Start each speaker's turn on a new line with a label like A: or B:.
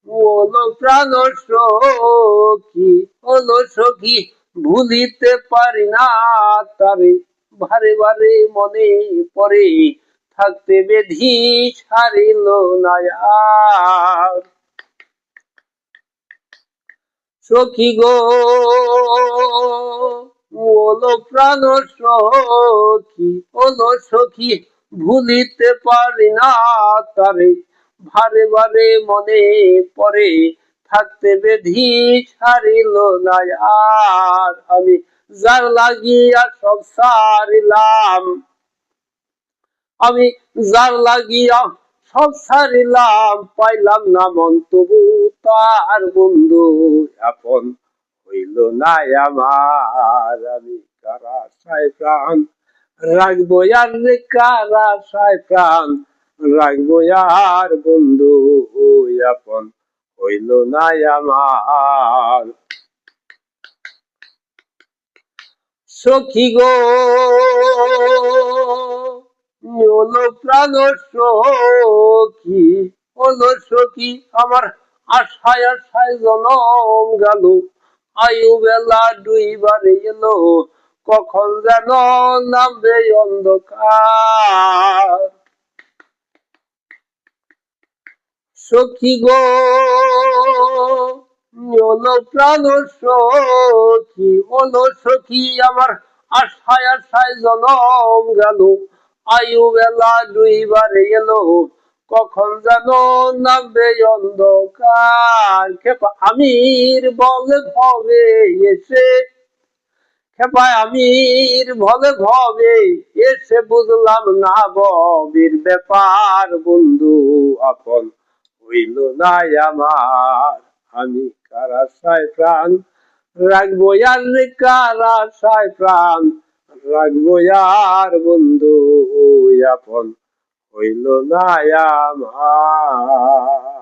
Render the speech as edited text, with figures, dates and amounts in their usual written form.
A: ওলো প্রাণ সখী, ওলো সখী, ভুলিতে পারি না তারে, বারে বারে মনে পড়ে, থাকতে বেধি ছাড়িল না আর। সখী গো ওলো প্রাণ সখী, ওলো সখী, ভুলিতে পারি না তারে, বারে বারে মনে পড়ে, থাকতে বেধি ছাড়িল না আর। আমি যার লাগিয়া সব ছাড়িলাম, আমি যার লাগিয়া সব ছাড়িলাম, পাইলাম না মন তবু তার বন্ধু আপন হইল না আমার। আমি কার আশায় প্রাণ রাখবো আর রে, কার আশায় প্রাণ রাখবো আর, বন্ধু আপন হইল না আমার। সখী গো ওলো প্রাণ সখী, ওলো সখী, আমার আশায় আশায় জনম গেল, আয়ু বেলা দুইবারে এলো, কখন যেন নামবে অন্ধকার। সখী গো ওলো প্রাণ সখী, ওলো সখী, আমার আশায় আশায় জনম গেল, আয়ু বেলা দুইবারে এলো, কখন যেন নামবে অন্ধকার। খেপা আমির বলে ভবে এসে, খেপা আমির ভবে ভবে এসে, বুঝলাম না ববির ব্যাপার, বন্ধু আপন হইল না আমার। আমি কার আশায় প্রাণ রাখবো আর রে, কার আশায় প্রাণ রাখবো আর, বন্ধু আপন হইল না আমার।